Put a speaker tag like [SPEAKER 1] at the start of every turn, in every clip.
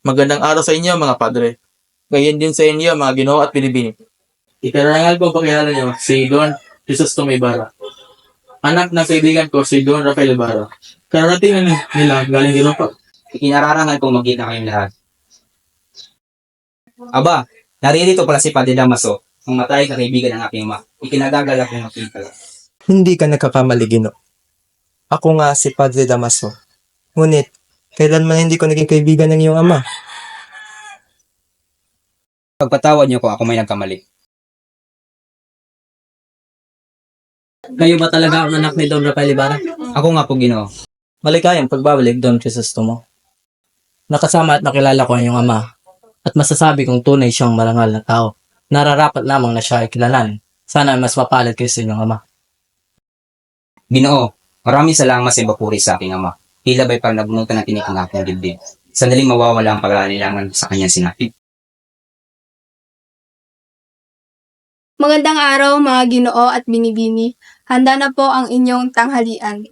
[SPEAKER 1] Magandang araw sa inyo mga padre. Gayon din sa inyo mga Ginoo at Binibini. Ikarangal ko pakilala niyo si Don Crisostomo Ibarra. Anak ng kaibigan ko si Don Rafael Ibarra. Kararating nila galing Europa.
[SPEAKER 2] Ikinararangal kong magkita kayong lahat. Aba, naririto pala si Padre Damaso, ang matay na kaibigan ng aking ama. Ikinagagalak kong makita.
[SPEAKER 3] Hindi ka nagkakamali, Gino. Ako nga si Padre Damaso. Ngunit, kailanman hindi ko naging kaibigan ng iyong ama.
[SPEAKER 2] Pagpatawad niyo kung ako may nagkamali.
[SPEAKER 4] Kayo ba talaga ang anak ni Don Rafael Ibarra?
[SPEAKER 2] Ako nga po, Ginoo.
[SPEAKER 4] Maligayang pagbabalik, Don Crisostomo. Nakasama at nakilala ko ang iyong ama at masasabi kong tunay siyang marangal na tao. Nararapat lamang na siya ay kilalan. Sana ay mas mapalad kayo sa inyong ama.
[SPEAKER 2] Ginoo, maraming salamat sa ibapuri sa aking ama. Tila ba'y parang nabunutan ng tinik ang aking dibdib. Sandaling mawawala ang pag-aalilangan sa kanyang sinabi.
[SPEAKER 5] Magandang araw mga Ginoo at Binibini. Handa na po ang inyong tanghalian.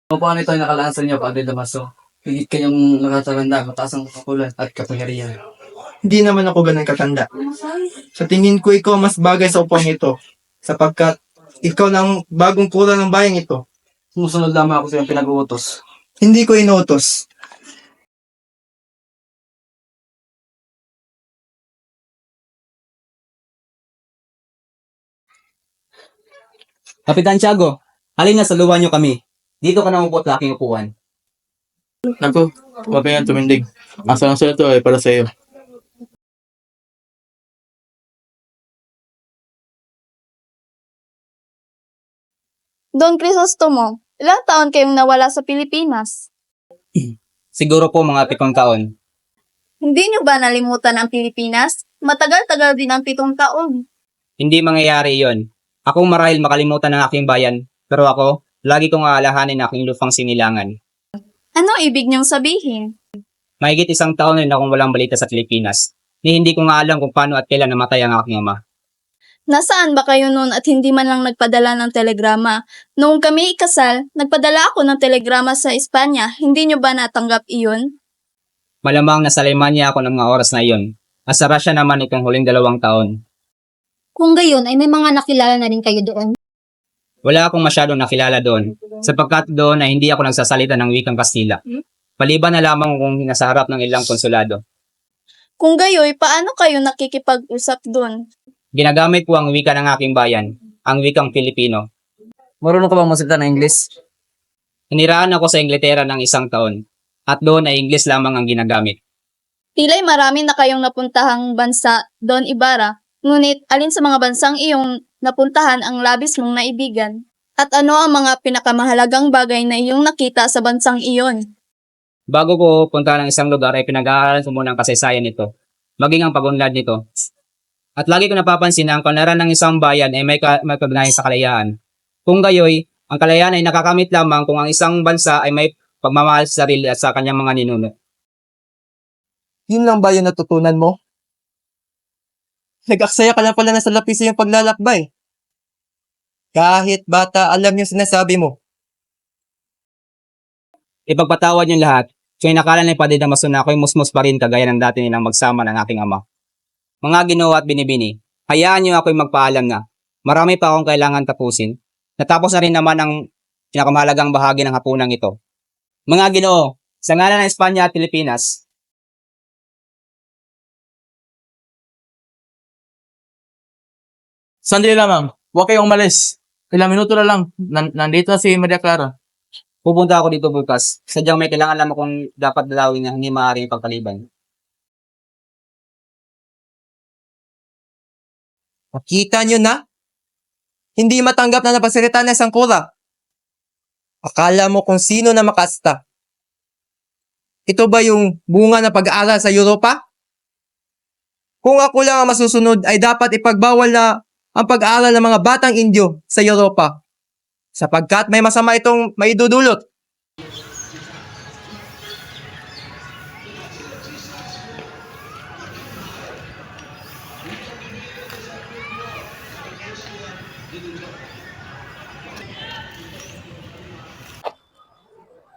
[SPEAKER 4] Kung paano ito ay nakalaan sa inyo, Padre Damaso? Higit kayong nakataranda, mataas ang kakulan at kapangyarihan.
[SPEAKER 3] Hindi naman ako ganun katanda. Sa tingin ko ikaw mas bagay sa upang ito, sapagkat ikaw na ang bagong kura ng bayang ito.
[SPEAKER 4] Sumusunod lamang ako sa iyong pinag-uutos.
[SPEAKER 3] Hindi ko inuutos.
[SPEAKER 2] Kapitan Tiago, halina sa luwa niyo kami. Dito ka na upot sa aking upuan.
[SPEAKER 1] Naku, huwag kayong tumindig. Ang salang ito ay para sa iyo.
[SPEAKER 5] Don Crisostomo, ilang taon kayong nawala sa Pilipinas?
[SPEAKER 2] Siguro po mga 7 taon.
[SPEAKER 5] Hindi niyo ba nalimutan ang Pilipinas? Matagal-tagal din ang 7 taon.
[SPEAKER 2] Hindi mangyayari yon. Ako marahil makalimutan ng aking bayan, pero ako, lagi kong aalahanin ang aking lupang sinilangan.
[SPEAKER 5] Ano ibig niyong sabihin?
[SPEAKER 2] Mahigit 1 taon rin akong walang balita sa Pilipinas. Ni hindi ko nga alam kung paano at kailan namatay ang aking ama.
[SPEAKER 5] Nasaan ba kayo noon at hindi man lang nagpadala ng telegrama? Noong kami ikasal, nagpadala ako ng telegrama sa Espanya. Hindi niyo ba natanggap iyon?
[SPEAKER 2] Malamang nasa Alemanya ako ng mga oras na iyon. At sa Russia naman itong huling 2 taon.
[SPEAKER 6] Kung gayon ay may mga nakilala na rin kayo doon.
[SPEAKER 2] Wala akong masyadong nakilala doon, sapagkat doon ay hindi ako nagsasalita ng wikang Kastila. Paliban na lamang kung nasa harap ng ilang konsulado.
[SPEAKER 5] Kung gayoy, paano kayo nakikipag-usap doon?
[SPEAKER 2] Ginagamit ko ang wika ng aking bayan, ang wikang Pilipino.
[SPEAKER 4] Marunong ka bang magsalita ng English?
[SPEAKER 2] Hiniraan ako sa Inglaterra ng 1 taon, at doon ay English lamang ang ginagamit.
[SPEAKER 5] Tila'y marami na kayong napuntahang bansa, Don Ibarra. Ngunit alin sa mga bansang iyong napuntahan ang labis mong naibigan? At ano ang mga pinakamahalagang bagay na iyong nakita sa bansang iyon?
[SPEAKER 2] Bago ko punta ng isang lugar ay pinag-aaralan ko muna ang kasaysayan nito, maging ang pagunlad nito. At lagi ko napapansin na ang kanlaran ng isang bayan ay may pagnahin sa kalayaan. Kung gayoy, ang kalayaan ay nakakamit lamang kung ang isang bansa ay may pagmamahal sa sarili at sa kanyang mga ninuno.
[SPEAKER 3] Yun lang ba yung natutunan mo? Nag-aksaya ka lang pala na sa lapis yung paglalakbay. Kahit bata, alam yung sinasabi mo.
[SPEAKER 2] Ipagpatawad niyong lahat, kaya nakala ni Padre Damaso na ako'y musmus pa rin kagaya ng dati nilang magsama ng aking ama. Mga Ginoo at Binibini, hayaan niyo ako'y magpaalam na. Marami pa akong kailangan tapusin. Natapos na rin naman ang pinakamahalagang bahagi ng hapunang ito. Mga Ginoo, sa ngalan ng Espanya at Pilipinas,
[SPEAKER 1] Sandali lamang, huwag kayong umalis. Ilang minuto na lang, nandito na si Maria Clara.
[SPEAKER 2] pupunta ako dito bukas. Sadyang may kailangan lamang kung dapat dalawin na hindi maaaring pagkaliban.
[SPEAKER 3] Makita nyo na? Hindi matanggap na napasalita ng isang kura. Akala mo kung sino na makasta. Ito ba yung bunga na pag-aaral sa Europa? Kung ako lang ang masusunod ay dapat ipagbawal na ang pag-aaral ng mga batang Indio sa Europa. Sapagkat may masama itong maidudulot.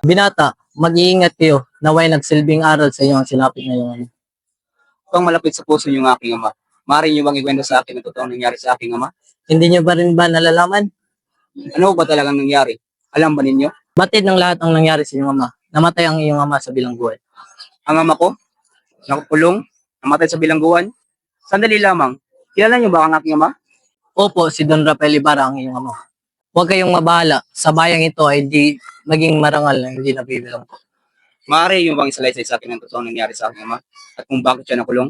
[SPEAKER 4] Binata, mag-iingat kayo. Naway nagsilbing aral sa iyo ang sinapit ngayong ano.
[SPEAKER 2] Pang malapit sa puso yung aking ama. Maaari niyo bang ikwento sa akin ang totoong nangyari sa aking ama?
[SPEAKER 4] Hindi niyo ba rin ba nalalaman?
[SPEAKER 2] Ano ba talagang nangyari? Alam ba ninyo?
[SPEAKER 4] Batid ng lahat ang nangyari sa iyong ama. Namatay ang iyong ama sa bilangguan.
[SPEAKER 2] Ang ama ko, nakulong, namatay sa bilangguan. Sandali lamang. Kilala niyo ba ang aking ama?
[SPEAKER 4] Opo, si Don Rafael Ibarra ang iyong ama. Huwag kayong mabahala. Sa bayang ito ay di maging marangal na hindi nabibilang.
[SPEAKER 2] Maaari niyo bang isalaysay sa akin ang totoong nangyari sa aking ama? At kung bakit siya nakulong?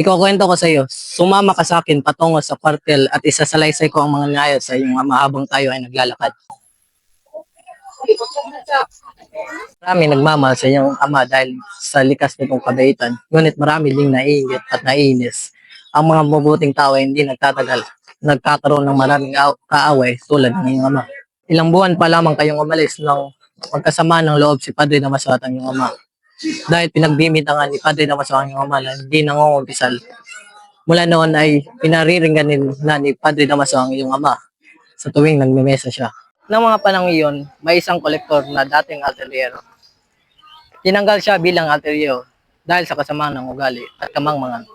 [SPEAKER 4] Ikukwento ko sa iyo, sumama ka sa akin patungo sa kwartel at isasalaysay ko ang mga nangyari sa iyong ama habang tayo ay naglalakad. Marami nagmamahal sa iyong ama dahil sa likas nitong kabaitan, ngunit marami ding naiingit at naiinis. Ang mga mabuting tao ay hindi nagtatagal, nagkakaroon ng maraming kaaway tulad ng iyong ama. Ilang buwan pa lamang kayong umalis nang magkasama ng loob si Padre Damaso at ang iyong ama. Dahil pinagbimitangan ni Padre Damaso ang iyong ama na hindi nangungumpisal. Mula noon ay pinariringganin na ni Padre Damaso ang iyong ama sa tuwing nagmemesa siya. Noong mga panahon iyon, may isang kolektor na dating alteryero. Tinanggal siya bilang alteryero dahil sa kasamaan ng ugali at kamangmangan.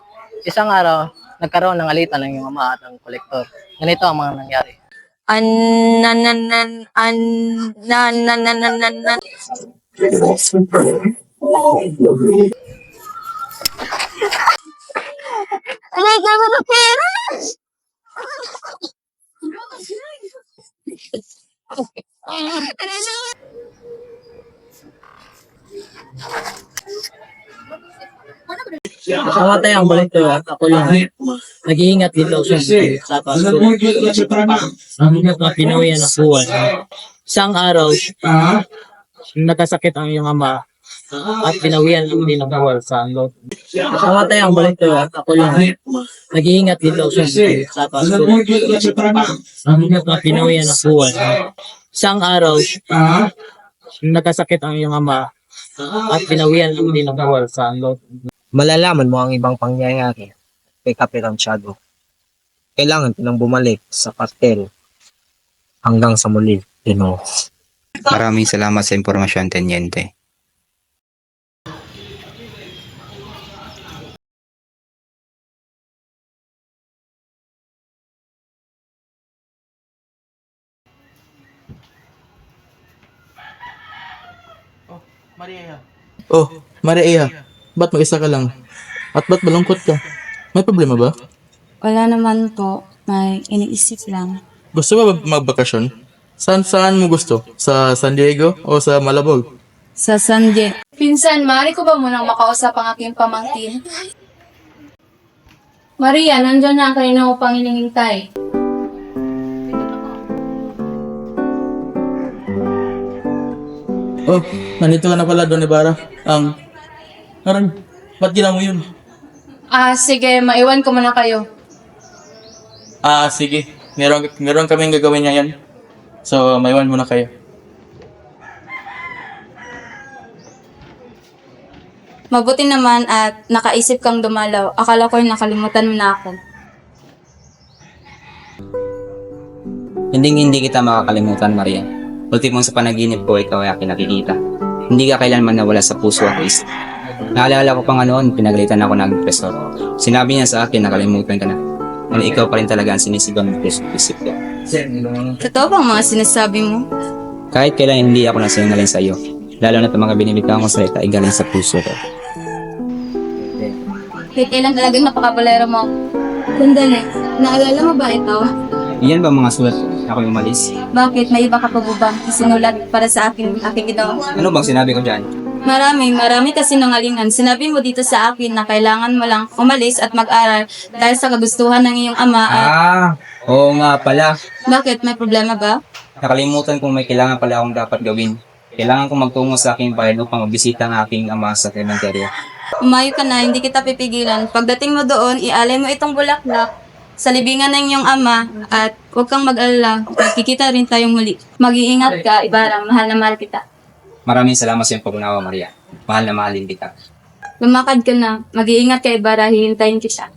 [SPEAKER 4] Isang araw, nagkaroon ng alitan ng iyong ama at ang kolektor. Ganito ang mga nangyari. Namatay ang kolektor at ako lang. Nag-iingat dito siya sa paso. Hanggang na pinawian ng buwan. Isang araw, nagkasakit ang iyong ama at pinawian din ng buwan sa loob. Namatay ang kolektor at ako lang. Nag-iingat dito siya sa paso. Hanggang na pinawian ng buwan. Isang araw, nagkasakit ang iyong ama at pinawian din ng buwan sa loob.
[SPEAKER 3] Malalaman mo ang ibang pangyayari kay Kapitan Tiago. Kailangan ko nang bumalik sa kartel hanggang sa muli, Pino.
[SPEAKER 7] Maraming salamat sa impormasyon, Teniente.
[SPEAKER 1] Oh, Maria, ba't mag-isa ka lang? At ba't malungkot ka? May problema ba?
[SPEAKER 8] Wala naman po. May iniisip lang.
[SPEAKER 1] Gusto mo ba magbakasyon? Saan mo gusto? Sa San Diego o sa Malabog?
[SPEAKER 8] Sa Sanje.
[SPEAKER 5] Pinsan, maaari ko ba munang makausap ang aking pamangkin? Maria, nandyan na ang kanina upang hinihintay.
[SPEAKER 1] Oh, nandito ka na pala, Don Ibarra. Karan, ba't ginawa mo yun?
[SPEAKER 5] Sige, maiwan ko muna kayo.
[SPEAKER 1] Sige. Meron kaming gagawin ngayon. So, maiwan muna kayo.
[SPEAKER 8] Mabuti naman at nakaisip kang dumalaw. Akala ko nakalimutan mo na ako.
[SPEAKER 2] Hindi kita makakalimutan, Maria. Ultimong sa panaginip ko, ikaw ay aking nakikita. Hindi ka kailanman nawala sa puso at isip. Naalala ko pa nga noon, pinagalitan ako ng profesor. Sinabi niya sa akin, nakalimutan ka na. Ngunit ikaw pa rin talaga ang sinisigaw ng isip ko.
[SPEAKER 8] Totoo bang mga sinasabi mo?
[SPEAKER 2] Kahit kailan hindi ako nasinungaling sa iyo. Lalo na mga binibitaw mong salita ay galing sa puso ko.
[SPEAKER 8] Kahit kailan talagang napakabalera mo. Sandali, naalala mo ba ito?
[SPEAKER 2] Iyan ba mga sulat ako yung umalis?
[SPEAKER 8] Bakit? May iba ka pa ba isinulat para sa aking ginawa?
[SPEAKER 2] Ano bang sinabi ko dyan?
[SPEAKER 8] Marami kasi nangalingan. Sinabi mo dito sa akin na kailangan mo lang umalis at mag-aral dahil sa kagustuhan ng iyong ama at...
[SPEAKER 2] Oo nga pala.
[SPEAKER 8] Bakit? May problema ba?
[SPEAKER 2] Nakalimutan kung may kailangan pala akong dapat gawin. Kailangan kong magtungo sa aking bayan upang magbisita ang aking ama sa cementerio.
[SPEAKER 8] Umayo ka na, hindi kita pipigilan. Pagdating mo doon, ialay mo itong bulaklak sa libingan ng iyong ama at huwag kang mag-alala. Magkikita rin tayong muli. Mag-iingat ka, Ibarra. Mahal na mahal kita.
[SPEAKER 2] Maraming salamat sa iyong pag-unawa, Maria. Mahal na mahalin kita.
[SPEAKER 8] Lumakad ka na. Mag-iingat ka, Ibarra. Hihintayin kita.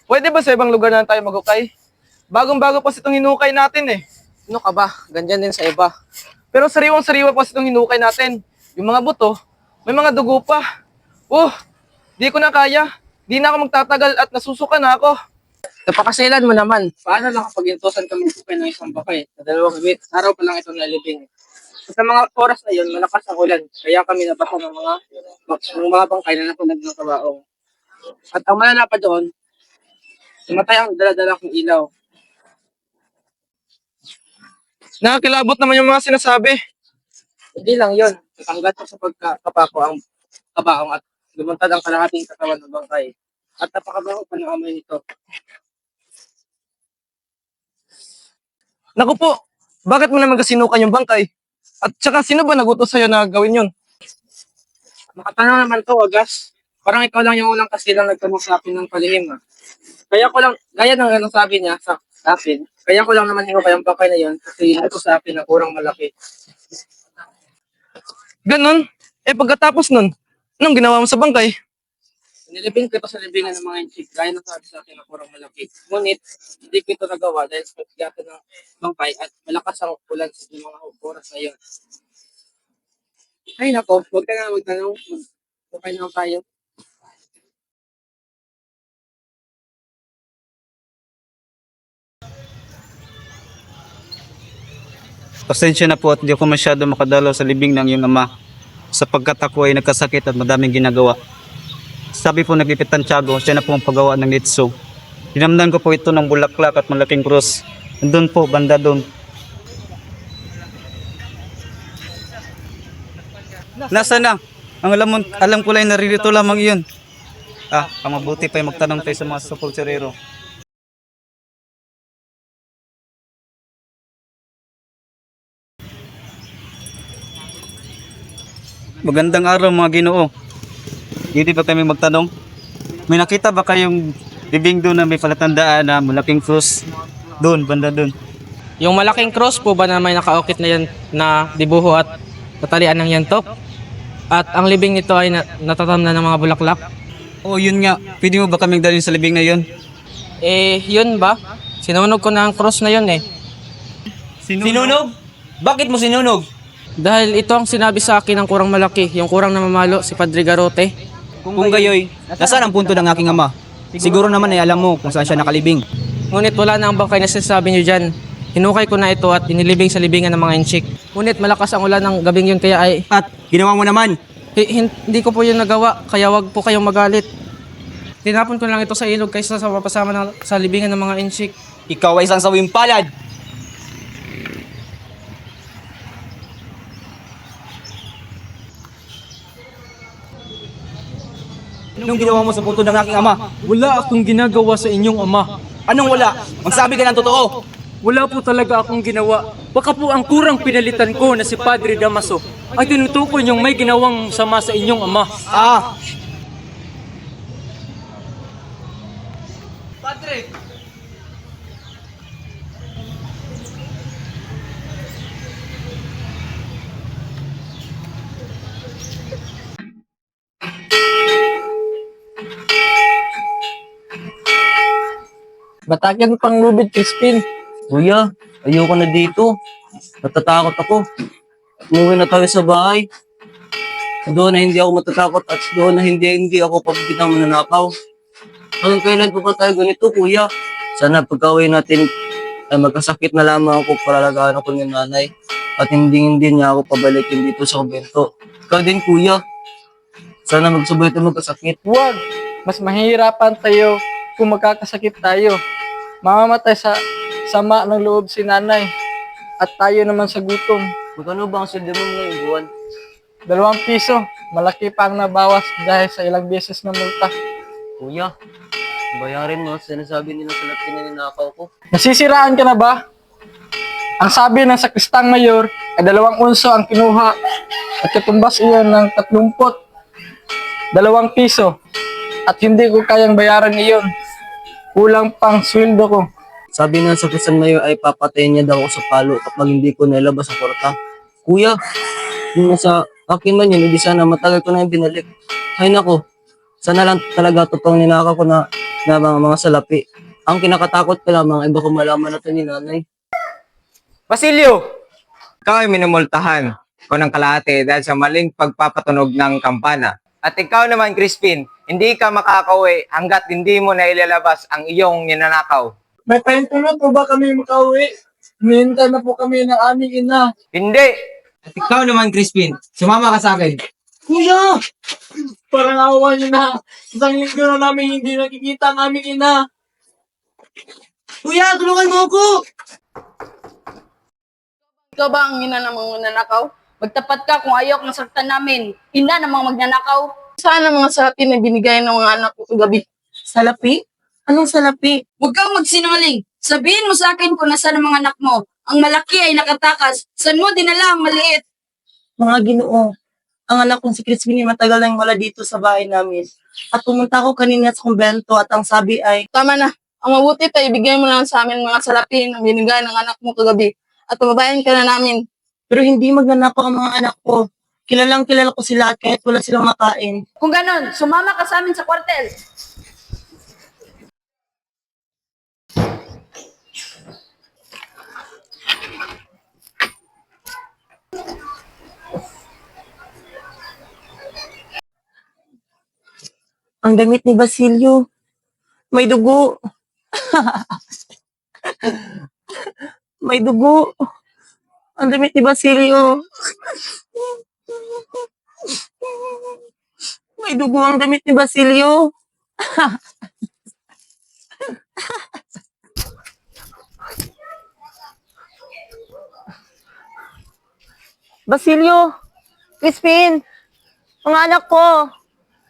[SPEAKER 3] Pwede ba sa ibang lugar na tayo magukay? Bagong-bago pa itong hinukay natin eh. Ano ka ba? Ganyan din sa iba. Pero sariwang-sariwa pa itong hinukay natin. Yung mga buto, May mga dugo pa. Oh, di ko na kaya. Di na ako magtatagal at nasusuka na ako. Napakaselan mo naman. Paano lang kapag intosan kami ng isang bakay? Sa 2 araw pa lang ito nalibing. Sa mga oras na yun, malakas ang ulan. Kaya kami nabasa ng mga bangkay na napunod ng kabaong. At ang malala pa doon, namatay ang dala-dala kong ilaw. Nakakilabot naman yung mga sinasabi. Hindi lang yun. Natanggat ko sa pagkakapako ang kabaong at lumantad ang kalahating katawan ng bangkay. At napakabaho pa ng amoy nito. Naku po, bakit mo naman kasinukan yung bangkay? At saka sino ba nagutos sa'yo na gawin yun? Makatanong naman to, Agas. Parang ikaw lang yung ulang kasi lang nagtanong sa akin ng palihim. Kaya ko lang, gaya ng anong sabi niya sa akin, kaya ko lang naman hinukay ang bangkay na yun kasi ito sa akin na kurang malaki. Ganon? Pagkatapos nun, anong ginawa mo sa bangkay? Nilibing ko ito sa libingan ng mga inchik, gaya ng sabi sa akin na kurang malaki. Ngunit, hindi ko ito nagawa dahil sa pagkigatan ng bangkay at malakas ang ulan sa mga oras na yun. Ay nako, huwag ka na magtanong. Okay na tayo.
[SPEAKER 2] Pasensya na po at hindi ako masyado makadalaw sa libing ng iyong ama sapagkat ako ay nagkasakit at madaming ginagawa. Sabi po nagpipit Tiago, siya na po ang paggawa ng nitso. Hinamdan ko po ito ng bulaklak at malaking krus. Doon po, banda doon. Nasa na? Alam ko lang naririto lamang iyon. Ang mabuti pa magtanong tayo sa mga supulsirero. Magandang araw mga Ginoo. Hindi ba kami magtanong? May nakita ba kayong bibing doon na may palatandaan na malaking krus? Doon, banda doon.
[SPEAKER 3] Yung malaking cross po ba na may nakaukit na yan na dibuho at tatalian ng yantok? At ang libing nito ay natatamnan ng mga bulaklak?
[SPEAKER 2] Oo, yun nga. Pwede mo ba kaming dalhin sa libing na yun?
[SPEAKER 3] Yun ba? Sinunog ko na ang cross na yun eh.
[SPEAKER 2] Sinunog? Bakit mo sinunog?
[SPEAKER 3] Dahil ito ang sinabi sa akin ng kurang malaki, yung kurang namamalo, si Padre Garote.
[SPEAKER 2] Kung gayoy, nasaan ang punto ng aking ama? Siguro naman ay alam mo kung saan siya nakalibing.
[SPEAKER 3] Ngunit wala na ang bangkay na sinasabi niyo dyan. Hinukay ko na ito at inilibing sa libingan ng mga inchik. Ngunit malakas ang ulan ng gabing yun kaya ay...
[SPEAKER 2] At ginawa mo naman.
[SPEAKER 3] Hindi ko po yun nagawa, kaya wag po kayong magalit. Tinapon ko lang ito sa ilog kaysa sa mapasama sa libingan ng mga inchik.
[SPEAKER 2] Ikaw ay isang sawing palad. Anong ginawa mo sa puto ng aking ama?
[SPEAKER 9] Wala akong ginagawa sa inyong ama.
[SPEAKER 2] Anong wala? Magsabi ka ng totoo.
[SPEAKER 9] Wala po talaga akong ginawa. Baka po ang kurang pinalitan ko na si Padre Damaso ay tinutukoy niyong may ginawang sama sa inyong ama.
[SPEAKER 2] Padre!
[SPEAKER 3] Batagan pang lubid, Crispin.
[SPEAKER 4] Kuya, ayoko na dito. Natatakot ako. Umuwi na tayo sa bahay. Doon na hindi ako matatakot at doon na hindi ako papagitang mananakaw. Hanggang kailan po ba tayo ganito, kuya? Sana pagka-uwi natin ay magkasakit na lamang ako para alagaan ako ng nanay. At hindi niya ako pabalikin dito sa kumbento. Ikaw din, kuya. Sana magsubay tayo magkasakit.
[SPEAKER 3] Huwag! Mas mahihirapan tayo kung magkakasakit tayo. Mamamatay sa sama ng loob si nanay. At tayo naman sa gutom.
[SPEAKER 4] Magkano ba ang sweldo mo ngayong buwan?
[SPEAKER 3] 2 piso. Malaki pa ang nabawas dahil sa ilang beses na multa.
[SPEAKER 4] Kuya, bayarin mo. Sinasabi nila sa laki na ninakaw ko.
[SPEAKER 3] Nasisiraan ka na ba? Ang sabi ng sakristang mayor ay 2 unso ang kinuha at katumbas iyon ng 30. 2 piso. At hindi ko kayang bayaran iyon. Kulang pang sweldo ko.
[SPEAKER 4] Sabi ng sakrisan mayor ay papatayin niya daw ako sa palo kapag hindi ko nailabas ang kwarta. Kuya, yung nasa akin man yun, hindi sana matagal ko na yung binalik. Ay nako, sana lang talaga totoong ninakaw ko na mga salapi. Ang kinakatakot ko lamang ay baka malaman natin ni nanay.
[SPEAKER 3] Basilio! Ikaw ay minumultahan.
[SPEAKER 10] o ng kalahati dahil sa maling pagpapatunog ng kampana. At ikaw naman, Crispin, hindi ka makakauwi hanggat hindi mo na ilalabas ang iyong ninanakaw.
[SPEAKER 1] May pahintulot po ba kami makauwi? Hinihintay na po kami ng aming ina.
[SPEAKER 10] Hindi!
[SPEAKER 3] At ikaw naman, Crispin, sumama ka sa akin.
[SPEAKER 1] Kuya! Parang awa niyo na. Isang linggo na namin hindi nakikita ang aming ina. Kuya, tulungan mo ako!
[SPEAKER 11] Ikaw ba ang ina ng mga nanakaw? Magtapat ka kung ayaw kang saktan namin. Ina ng mga magnanakaw. Saan ang mga salapi na binigay ng mga anak ko kagabi? Salapi? Anong salapi? Huwag kang magsinungaling. Sabihin mo sa akin kung nasaan ang mga anak mo. Ang malaki ay nakatakas. Saan mo dinala ang maliit?
[SPEAKER 12] Mga Ginoo, ang anak kong si Crispin matagal nang wala dito sa bahay namin. At pumunta ako kanina sa kumbento at ang sabi ay,
[SPEAKER 11] Tama na. Ang mabuti pa ibigay mo lang sa amin mga salapi na binigay ng anak mo kagabi. At pababayan ka na namin.
[SPEAKER 12] pero hindi magnanakaw ang mga anak ko. Kilalang kilala ko sila at kahit wala silang makain.
[SPEAKER 11] Kung ganon, sumama ka sa amin sa kwartel.
[SPEAKER 12] Ang damit ni Basilio, may dugo. May dugo. Ang damit ni Basilio. May dugo ang damit ni Basilio. Basilio, Crispin, mga anak ko,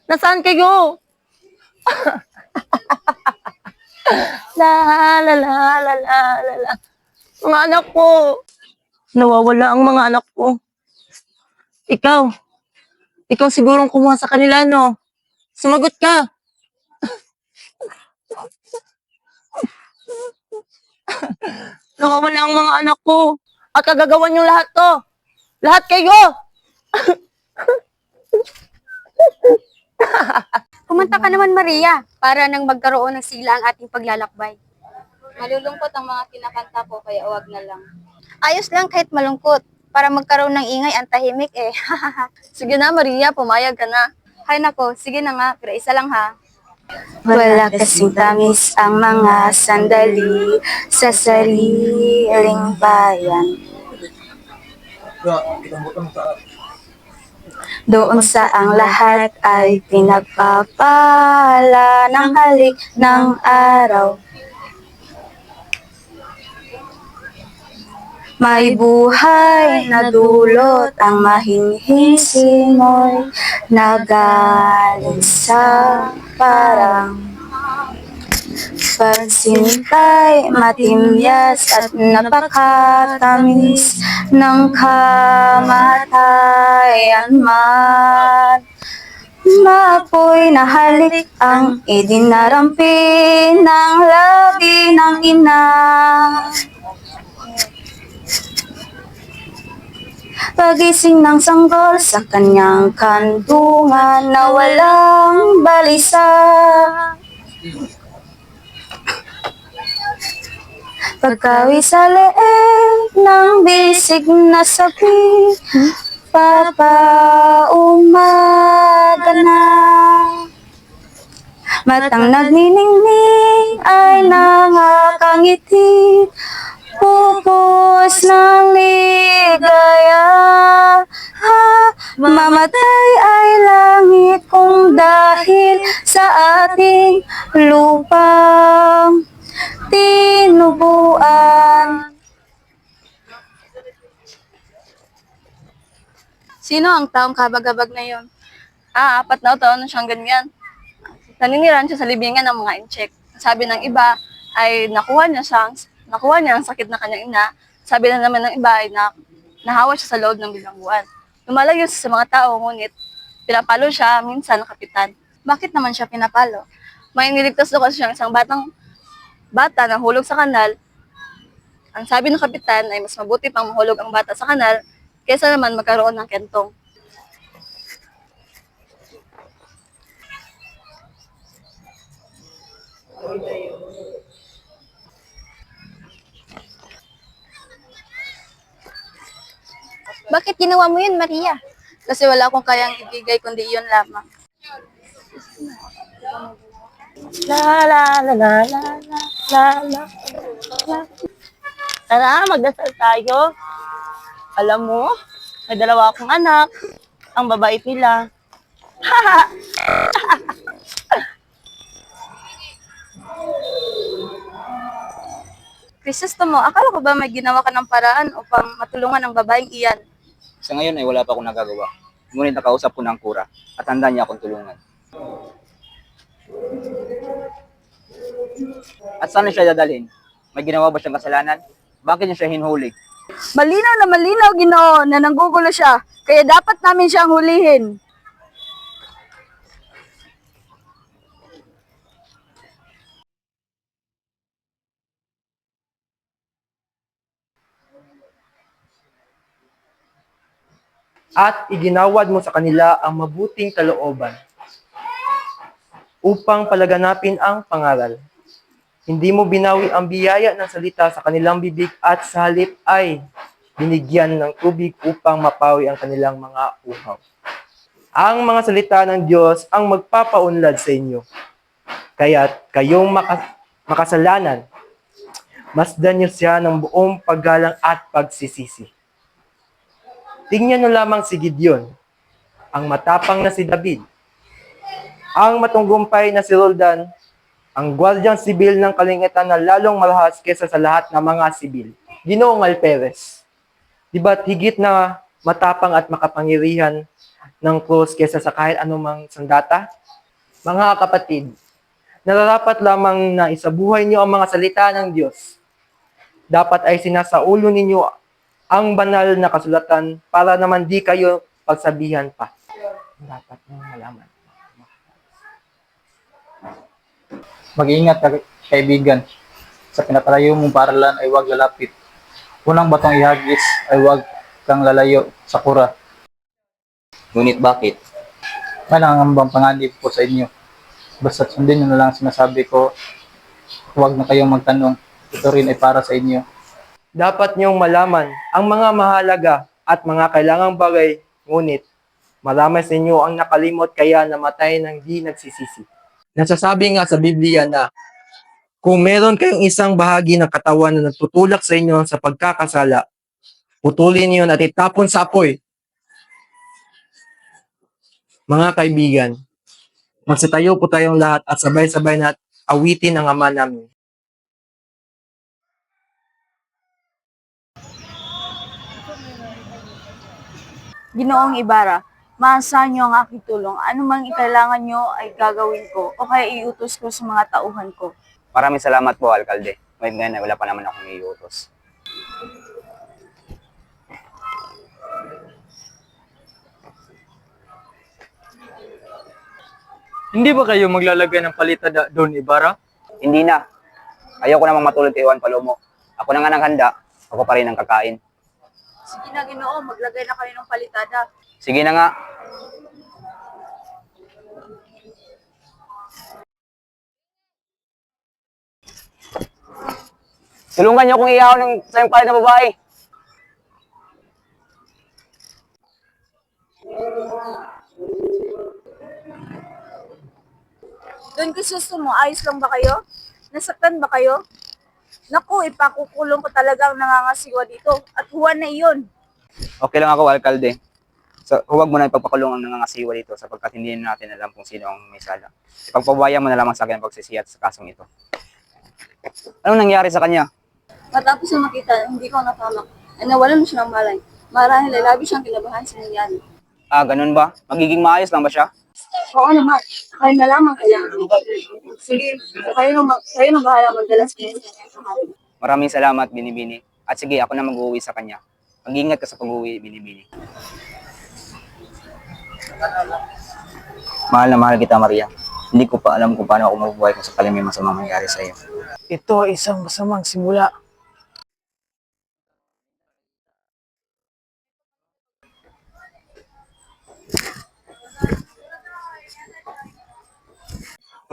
[SPEAKER 12] nasaan kayo? La la la la la la la. Mga anak ko. Nawawala ang mga anak ko. Ikaw sigurong kumuha sa kanila, no? Sumagot ka. Nawawala ang mga anak ko. At kagagawan yung lahat to. Lahat kayo!
[SPEAKER 6] Kumanta ka naman, Maria, para nang magkaroon ng sigla ang ating paglalakbay.
[SPEAKER 8] Malulungkot ang mga kinakanta ko, kaya wag na lang.
[SPEAKER 6] Ayos lang kahit malungkot. Para magkaroon ng ingay ang tahimik eh.
[SPEAKER 11] Sige na, Maria, pumayag ka na.
[SPEAKER 8] Hay nako, sige na nga, pero isa lang ha.
[SPEAKER 6] Wala kasing tamis ang mga sandali sa sariling bayan. Doon sa ang lahat ay pinagpapala ng halik ng araw. May buhay na dulot ang mahinhing simoy na galing sa parang pagsintay, matimyas at napakatamis ng kamatayan man. Maapoy na halik ang idinarampi ng labi ng ina. Pagising ng sanggol sa kanyang kandungan na walang balisa. Pagkawi sa leeg ng bisig na sabi, Papa, umaga na. Matang nagniningning ay nangakangiti, pupos ng ligaya. Mamatay ay langit kung dahil sa ating lupang tinubuan.
[SPEAKER 11] Sino ang taong kabag-abag na yon? 4 na taon na siyang ganyan. Naniniran siya sa libingan ng mga incheck. Sabi ng iba ay nakuha niya ang sakit na kanyang ina. Sabi na naman ng iba ay nahawa siya sa loob ng bilangguan. Lumalayo siya sa mga tao, ngunit pinapalo siya minsan ng kapitan.
[SPEAKER 8] Bakit naman siya pinapalo?
[SPEAKER 11] May niligtas daw kasi siyang isang bata na hulog sa kanal. Ang sabi ng kapitan ay mas mabuti pang mahulog ang bata sa kanal kaysa naman magkaroon ng kentong.
[SPEAKER 6] Bakit ginawa mo yun, Maria?
[SPEAKER 11] Kasi wala akong kayang ibigay kundi iyon lamang.
[SPEAKER 12] La la la la la la la la la. Tara, magdasal tayo. Alam mo, may dalawa akong anak. Ang babait nila.
[SPEAKER 11] Krisostomo, akala ko ba may ginawa ka ng paraan upang matulungan ang babaeng iyan?
[SPEAKER 7] Sa ngayon ay wala pa akong nagagawa. Ngunit nakausap ko ng kura at handa niya akong tulungan. At saan siya dadalhin? May ginawa ba siyang kasalanan? Bakit niya siya hinuli?
[SPEAKER 11] Malinaw na malinaw, Ginoo, na nanggugulo siya. Kaya dapat namin siyang hulihin.
[SPEAKER 3] At iginawad mo sa kanila ang mabuting kalooban upang palaganapin ang pangaral. Hindi mo binawi ang biyaya ng salita sa kanilang bibig at sa halip ay binigyan ng tubig upang mapawi ang kanilang mga uhaw. Ang mga salita ng Diyos ang magpapaunlad sa inyo. Kaya't kayong makasalanan, masdan niyo siya ng buong paggalang at pagsisisi. Tingnan niyo lamang si Gideon, ang matapang na si David, ang matunggumpay na si Roldan, ang gwardyang sibil ng kalingitan na lalong malahas kaysa sa lahat ng mga sibil. Ginoong Alperes, di ba't higit na matapang at makapangyarihan ng krus kaysa sa kahit anumang sandata? Mga kapatid, nararapat lamang na isabuhay niyo ang mga salita ng Diyos. Dapat ay sinasaulo ninyo ang banal na kasulatan para naman di kayo pagsabihan pa. Dapat nyo malaman.
[SPEAKER 1] Mag-iingat ka, kaibigan. Sa pinapalayo mong paaralan ay huwag lalapit. Unang batong ihagis ay huwag kang lalayo sa kura.
[SPEAKER 7] Ngunit bakit?
[SPEAKER 1] May nangangambang panganib po sa inyo. Basta sundin nyo na lang ang sinasabi ko. Huwag na kayong magtanong. Ito rin ay para sa inyo.
[SPEAKER 3] Dapat niyong malaman ang mga mahalaga at mga kailangang bagay, ngunit marami sa inyo ang nakalimot kaya namatay ng di nagsisisi. Nasasabi nga sa Biblia na kung meron kayong isang bahagi ng katawan na nagtutulak sa inyo sa pagkakasala, putulin niyo at itapon sa apoy. Mga kaibigan, magsitayo po tayong lahat at sabay-sabay na awitin ang Ama namin.
[SPEAKER 11] Ginoong Ibarra, maasahan niyo ang aking tulong. Ano mang ikailangan niyo ay gagawin ko o kaya iutos ko sa mga tauhan ko.
[SPEAKER 7] Maraming salamat po, Alkalde. Ngayon ngayon ay wala pa naman akong iutos.
[SPEAKER 9] Hindi ba kayo maglalagay ng palitada doon, Ibarra?
[SPEAKER 7] Hindi na. Ayoko namang matulad kay Juan Palomo. Ako na nga naghanda, ako pa rin ang kakain.
[SPEAKER 11] Sige na, Ginoo, maglagay na kayo ng palitada.
[SPEAKER 7] Sige na nga. Tulungan niyo akong iyaw ng sayang na babae.
[SPEAKER 11] Doon Krisostomo, ayos lang ba kayo? Nasaktan ba kayo? Naku, ipakukulong ko talagang nangangasiwa dito. At Juan na iyon.
[SPEAKER 7] Okay lang ako, Alkalde. So, huwag mo na ipagpakulong ang nangangasiwa dito sapagkat hindi natin alam kung sino ang may sala. Ipagpabayan mo na lamang sa akin ang pagsisiyat sa kasong ito. Anong nangyari sa kanya?
[SPEAKER 11] Matapos na makita, hindi ko napamak. Ay nawalan na siya ng malay. Marahil ay labi siyang kinabahan sa nangyari.
[SPEAKER 7] Ah, ganun ba? Magiging maayos lang ba siya?
[SPEAKER 12] Oo naman. Kayo na lamang kailangan. Sige, kayo na bahala magdalas kayo.
[SPEAKER 7] Maraming salamat, Binibini. At sige, ako na mag-uwi sa kanya. Mag-ingat ka sa pag-uwi, Binibini. Mahal na mahal kita, Maria. Hindi ko pa alam kung paano ako mabubuhay kung sakaling may masamang mangyari sa iyo.
[SPEAKER 3] Ito ay isang masamang simula.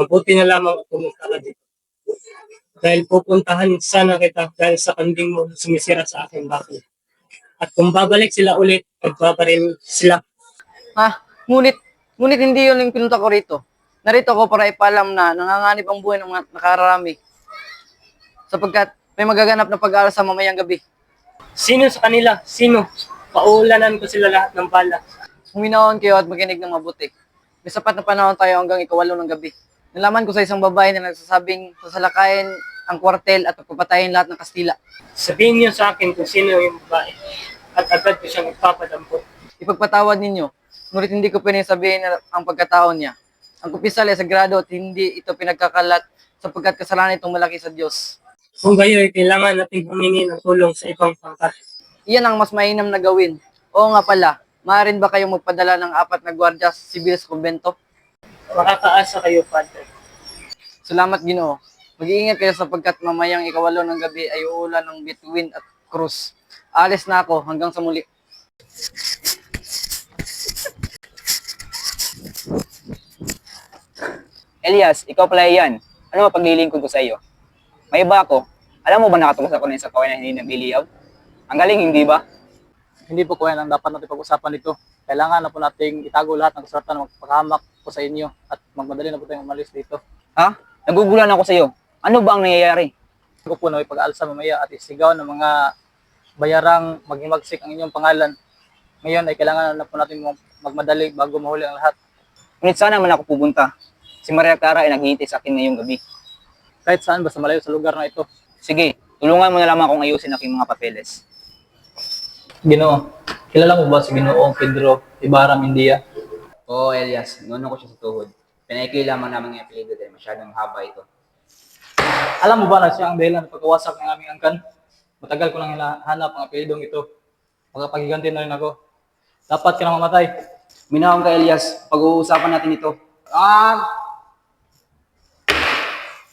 [SPEAKER 13] Mabuti na lamang pumunta ka dito. Dahil pupuntahan sana kita dahil sa kanding mo sumisira sa akin bakit. At kung babalik sila ulit, magpaparil sila.
[SPEAKER 3] Ngunit hindi yun yung pinunta ko rito. Narito ako para ipaalam na nanganganib ang buhay ng mga nakararami. Sapagkat may magaganap na pag-aaral sa mamayang gabi.
[SPEAKER 13] Sino sa kanila? Sino? Paulanan ko sila lahat ng bala.
[SPEAKER 3] Huminahon kayo at makinig ng mabuti. May sapat na panahon tayo hanggang 8 ng gabi. Nalaman ko sa isang babae na nagsasabing sasalakayin ang kwartel at pagpapatayin lahat ng Kastila.
[SPEAKER 13] Sabihin niyo sa akin kung sino yung babae. At agad ko siyang ipapadampot.
[SPEAKER 3] Ipagpatawad ninyo, ngunit hindi ko pwedeng sabihin na ang pagkataon niya. Ang kupisal ay sagrado at hindi ito pinagkakalat sapagkat kasalanan itong malaki sa Diyos.
[SPEAKER 13] Kung gayo ay kailangan natin humingi ng tulong sa ibang pangkat.
[SPEAKER 3] Iyan ang mas mainam na gawin. Oo nga pala, maaaring ba kayong magpadala ng 4 na gwardiya sibil sa kumbento?
[SPEAKER 13] Makakaasa kayo, Father.
[SPEAKER 3] Salamat, Ginoo. Mag-iingat kayo sapagkat mamayang 8 ng gabi ay uulan ng bituin at krus. Alis na ako hanggang sa muli.
[SPEAKER 7] Elias, ikaw pala yan. Ano mapaglilingkod ko sa iyo? May iba ako. Alam mo ba nakatukas ako na sa kaway na hindi nagliliyaw? Ang galing, hindi ba?
[SPEAKER 1] Hindi po kuya ang dapat natin pag-usapan dito. Kailangan na po nating itago lahat ng kasulatan na magpakahamak po sa inyo at magmadali na po tayong umalis dito.
[SPEAKER 7] Ha? Nagugulan ako sa iyo. Ano ba ang nangyayari?
[SPEAKER 1] Ako po na may pag-aalsa mamaya at isigaw ng mga bayarang maghimagsik ang inyong pangalan. Ngayon ay kailangan na po natin magmadali bago mahuli ang lahat.
[SPEAKER 7] Ngunit sana man ako pupunta. Si Maria Clara ay naghihintay sa akin ngayong gabi.
[SPEAKER 1] Kahit saan basta malayo sa lugar na ito.
[SPEAKER 7] Sige, tulungan mo na lamang akong ayusin aking mga papeles.
[SPEAKER 1] Ginoo, kilala mo ba si Ginoong Pedro Ibarra Mindia?
[SPEAKER 7] Oo, Elias. Noon ko siya sa tuhod. Pinaikli lamang namin ang apelido dahil masyadong haba ito.
[SPEAKER 1] Alam mo ba na siya ang dahilan ng pagkawasak ng aming angkan? Matagal ko nang hinahanap ang apelidong ito. Magpapagiganti na rin ako. Dapat ka na mamatay.
[SPEAKER 7] Minahon ka, Elias. Pag-uusapan natin ito.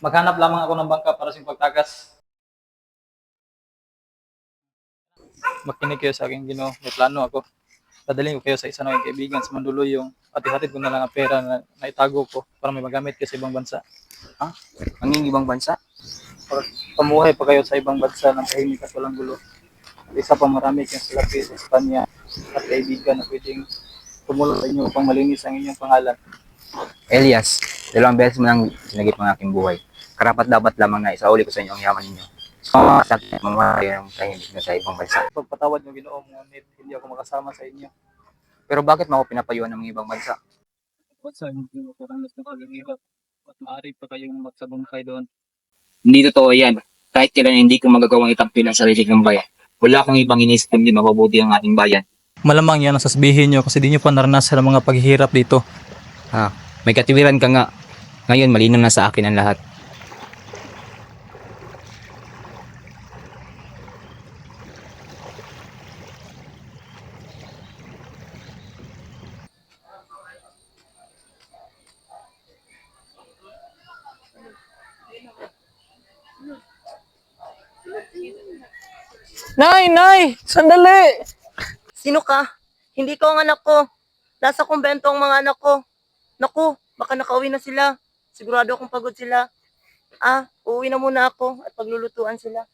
[SPEAKER 1] Maghanap lamang ako ng bangka para sa pagtakas. Makinig kayo sa aking Ginoo. May plano ako. Dadalhin ko kayo sa isa ng kaibigan sa Mandaluyong at ihatid ko na lang ang pera na naitago ko para may magamit kayo sa ibang bansa.
[SPEAKER 7] Ang ibang bansa?
[SPEAKER 1] Para pamuhay pa kayo sa ibang bansa ng tahimik at walang gulo. At isa pa marami kayong salapi sa Espanya at kaibigan na pwedeng tumulong sa inyo upang malinis ang inyong pangalan.
[SPEAKER 7] Elias, 2 beses mo nang sinagip ang aking buhay. Karapat dapat lamang na isauli ko sa inyo ang yaman ninyo. Sakit mamahay ng tahimik na sa ibang bansa.
[SPEAKER 1] Pagpatawad nyo Ginoo, ngunit hindi ako makasama sa inyo.
[SPEAKER 7] Pero bakit mo ako pinapayuhan ng mga ibang bansa?
[SPEAKER 1] Sa hindi mo karanas ng kagagibak at maaari pa kayong magsabungkay doon.
[SPEAKER 2] Hindi totoo yan. Kahit kailan hindi ko magagawang itampi ang sarili ng bayan. Wala akong ibang inisip kundi mapabuti ang ating bayan.
[SPEAKER 1] Malamang yan ang sasabihin nyo kasi di nyo pa naranasan ang mga paghihirap dito.
[SPEAKER 2] May katiwiran ka nga. Ngayon malinaw na sa akin ang lahat.
[SPEAKER 3] Nay! Sandali!
[SPEAKER 12] Sino ka? Hindi ko ang anak ko. Nasa kumbento ang mga anak ko. Naku, baka nakauwi na sila. Sigurado akong pagod sila. Uuwi na muna ako at paglulutuan sila.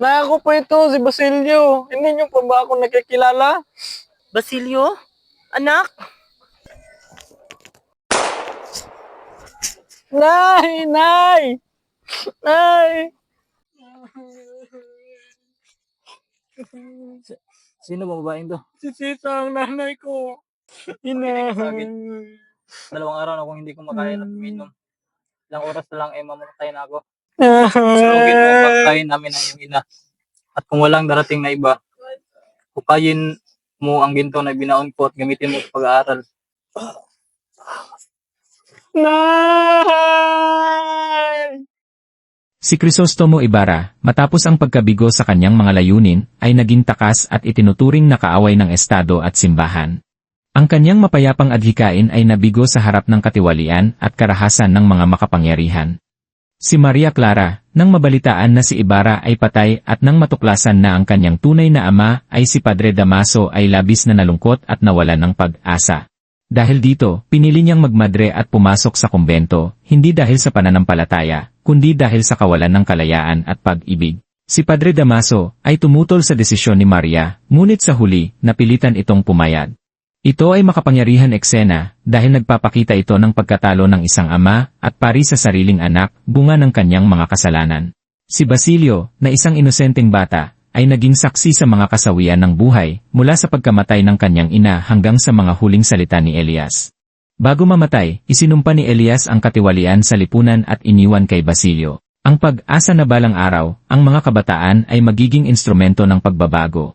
[SPEAKER 3] Nay, ako po ito, si Basilio. Hindi niyo pa ba ako nakikilala?
[SPEAKER 12] Basilio? Anak?
[SPEAKER 3] Nay! Nay! Nay!
[SPEAKER 1] Sino ba babaeng to?
[SPEAKER 3] Si Tita ang nanay ko. Ina.
[SPEAKER 1] 2 araw na kung hindi ko makain at uminom. Ilang oras na lang mamamatay na ako. Sulugin mo ang pagkain namin ang iyong ina. At kung walang darating na iba, hukayin mo ang ginto na binaon ko at gamitin mo sa pag-aaral.
[SPEAKER 3] Nay!
[SPEAKER 14] Si Crisostomo Ibarra, matapos ang pagkabigo sa kanyang mga layunin, ay naging takas at itinuturing na kaaway ng Estado at simbahan. Ang kanyang mapayapang adhikain ay nabigo sa harap ng katiwalian at karahasan ng mga makapangyarihan. Si Maria Clara, nang mabalitaan na si Ibarra ay patay at nang matuklasan na ang kanyang tunay na ama ay si Padre Damaso ay labis na nalungkot at nawalan ng pag-asa. Dahil dito, pinili niyang magmadre at pumasok sa kumbento, hindi dahil sa pananampalataya, kundi dahil sa kawalan ng kalayaan at pag-ibig. Si Padre Damaso ay tumutol sa desisyon ni Maria, ngunit sa huli, napilitan itong pumayag. Ito ay makapangyarihan eksena dahil nagpapakita ito ng pagkatalo ng isang ama at pari sa sariling anak, bunga ng kanyang mga kasalanan. Si Basilio, na isang inosenteng bata, ay naging saksi sa mga kasawian ng buhay mula sa pagkamatay ng kanyang ina hanggang sa mga huling salita ni Elias. Bago mamatay, isinumpa ni Elias ang katiwalian sa lipunan at iniwan kay Basilio. Ang pag-asa na balang araw, ang mga kabataan ay magiging instrumento ng pagbabago.